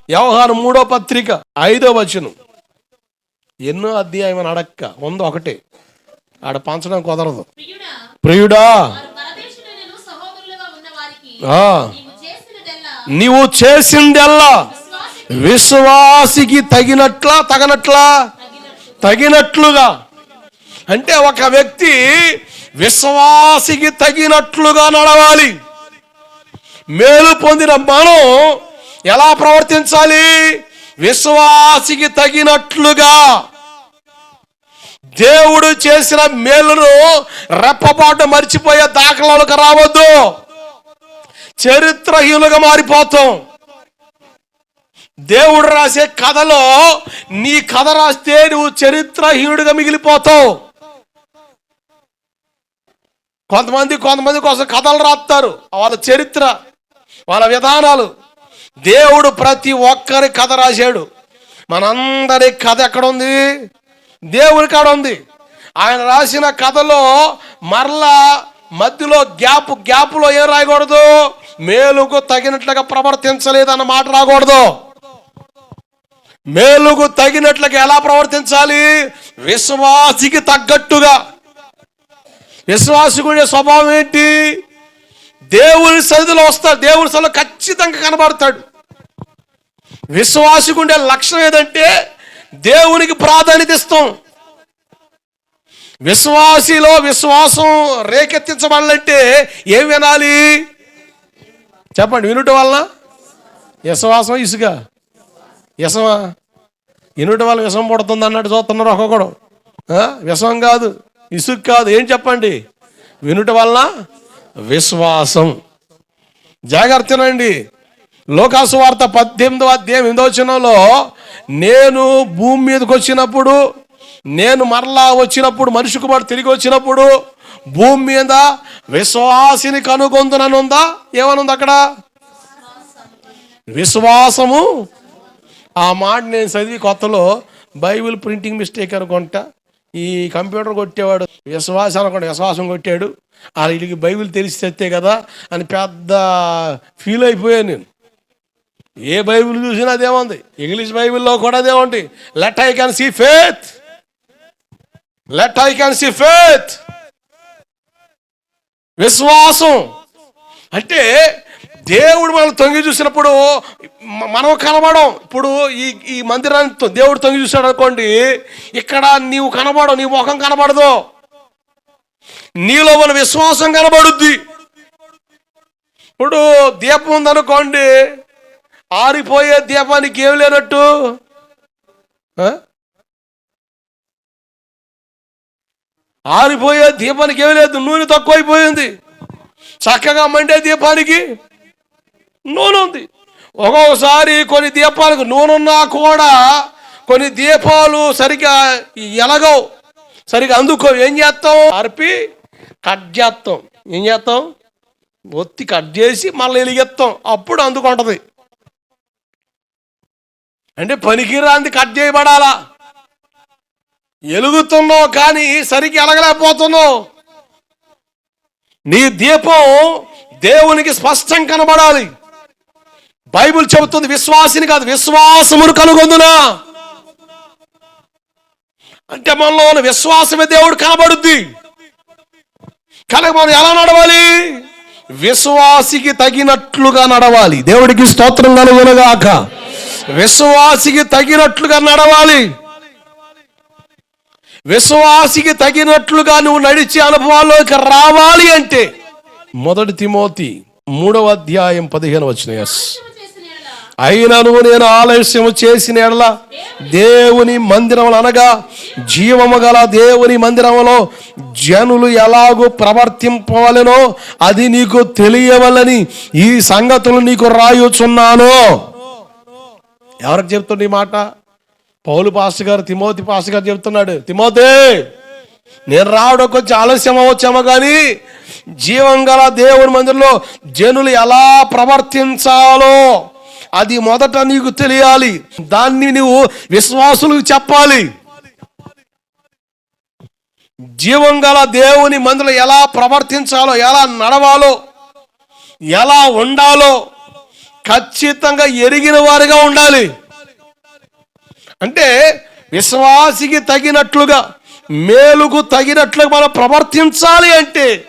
యోహాను 3:5 ఎన్నో అధ్యాయం అని అడక్క, ఉంది ఒకటే, ఆడ పంచడం కుదరదు. ప్రియుడా, నీవు చేసిందెల్లా విశ్వాసికి తగినట్లుగా. అంటే ఒక వ్యక్తి విశ్వాసికి తగినట్లుగా నడవాలి. మేలు పొందిన మనం ఎలా ప్రవర్తించాలి? విశ్వాసికి తగినట్లుగా. దేవుడు చేసిన మేలును రెప్పపాటు మర్చిపోయే దాఖలాలకు రావద్దు. చరిత్రహీనులుగా మారిపోతాం. దేవుడు రాసే కథలో నీ కథ రాస్తే నువ్వు చరిత్రహీనుడిగా మిగిలిపోతావు. కొంతమంది కోసం కథలు రాస్తారు, వాళ్ళ చరిత్ర, వాళ్ళ విధానాలు. దేవుడు ప్రతి ఒక్కరి కథ రాశాడు. మనందరి కథ ఎక్కడ ఉంది? దేవుని కాడ ఉంది. ఆయన రాసిన కథలో మరలా మధ్యలో గ్యాపులో ఏం రాయకూడదు? మేలుకు తగినట్లుగా ప్రవర్తించలేదన్న మాట రాకూడదు. మేలుకు తగినట్లుగా ఎలా ప్రవర్తించాలి? విశ్వాసికి తగ్గట్టుగా. విశ్వాసికుడి స్వభావం ఏంటి? దేవుని సన్నిధిలో వస్తాడు, దేవుని సన్నిధిలో ఖచ్చితంగా కనబడతాడు. విశ్వాసికుండే లక్షణం ఏదంటే దేవునికి ప్రాధాన్యత ఇస్తాం. విశ్వాసిలో విశ్వాసం రేకెత్తించబడాలంటే ఏం వినాలి చెప్పండి? వినుట వలన విశ్వాసం, ఇసుక విషమా? వినుట వల్ల విషం పడుతుంది అన్నట్టు చూస్తున్నారు ఒక్కొక్కడు. విషం కాదు, ఇసుక కాదు, ఏం చెప్పండి? వినుట వలన విశ్వాసం. జాగ్రత్తనండి. లోకాసు వార్త 18:8 నేను భూమి మీదకి వచ్చినప్పుడు, నేను మరలా వచ్చినప్పుడు, మనిషి కుమారుడు తిరిగి వచ్చినప్పుడు భూమి మీద విశ్వాసిని కనుగొందునని ఉందా? ఏమనుంది అక్కడ? విశ్వాసము. ఆ మాట నేను చదివి కొత్తలో బైబిల్ ప్రింటింగ్ మిస్టేక్ అనుకుంటా, ఈ కంప్యూటర్ కొట్టేవాడు విశ్వాసం అనుకుంటా, విశ్వాసం కొట్టాడు. వీళ్ళకి బైబిల్ తెలిసి తెస్తే కదా అని పెద్ద ఫీల్ అయిపోయాను నేను. ఏ బైబిల్ చూసినా అదేముంది, ఇంగ్లీష్ బైబిల్లో కూడా అదేముంది, let I can see faith, let I can see faith. విశ్వాసం అంటే దేవుడు మనల్ని తొంగి చూసినప్పుడు మనం కనబడం. ఇప్పుడు ఈ మందిరాన్ని దేవుడు తొంగి చూశాడు అనుకోండి, ఇక్కడ నీవు కనబడవు, నీ ముఖం కనబడదు, నీలో మన విశ్వాసం కనబడుద్ది. ఇప్పుడు దీపం ఉందనుకోండి, ఆరిపోయే దీపానికి ఏం లేనట్టు, ఆరిపోయే దీపానికి ఏమి లేదు, నూనె తక్కువైపోయింది. చక్కగా మండే దీపానికి నూనె ఉంది. ఒక్కొక్కసారి కొన్ని దీపాలకు నూనె ఉన్నా కూడా కొన్ని దీపాలు సరిగా ఎలగవు, సరిగా అందుకో. ఏం చేస్తాం? ఆర్పి కట్ చేస్తాం. ఏం చేస్తాం? ఒత్తి కట్ చేసి మళ్ళీ వెలిగేస్తాం, అప్పుడు అందుకుంటుంది. అంటే పనికిరాంది కట్ చేయబడాలా. ఎలుగుతున్నావు కానీ సరిగ్గా ఎలగలేకపోతున్నావు. నీ దీపం దేవునికి స్పష్టం కనబడాలి. బైబిల్ చెబుతుంది విశ్వాసిని కాదు, విశ్వాసమును కనుగొందునా. అంటే మనలో ఉన్న విశ్వాసమే దేవుడు కనబడుద్ది. కనుక మనం ఎలా నడవాలి? విశ్వాసికి తగినట్లుగా నడవాలి. దేవుడికి స్తోత్రం కలుగునుగాక. విశ్వాసికి తగినట్లుగా నడవాలి. విశ్వాసికి తగినట్లుగా నువ్వు నడిచే అనుభవాల్లోకి రావాలి అంటే 1 తిమోతి 3:15 అయినను నేను ఆలస్యము చేసిన ఎడల దేవుని మందిరములు అనగా జీవము గల దేవుని మందిరములో జనులు ఎలాగూ ప్రవర్తింపవలెనో అది నీకు తెలియవలని ఈ సంగతులు నీకు రాయుచున్నాను. ఎవరికి చెప్తుంది ఈ మాట? పౌలు పాస్టర్ గారు తిమోతి పాస్టర్ గారు చెప్తున్నాడు, తిమోతి నేను రావడం కొంచెం ఆలస్యం అవ్వచ్చామో కానీ జీవం గల దేవుని మందిరంలో జనులు ఎలా ప్రవర్తించాలో అది మొదట నీకు తెలియాలి. దాన్ని నువ్వు విశ్వాసులకు చెప్పాలి. జీవం గల దేవుని మందిరంలో ఎలా ప్రవర్తించాలో, ఎలా నడవాలో, ఎలా ఉండాలో ఖచ్చితంగా ఎరిగిన వారిగా ఉండాలి. అంటే విశ్వాసికి తగినట్లుగా, మేలుకు తగినట్లుగా మనం ప్రవర్తించాలి. అంటే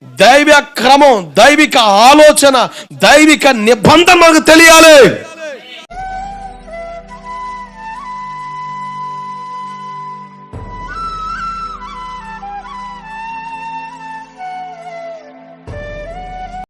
దైవ క్రమం, దైవిక ఆలోచన, దైవిక నిబంధన మనకు తెలియాలి.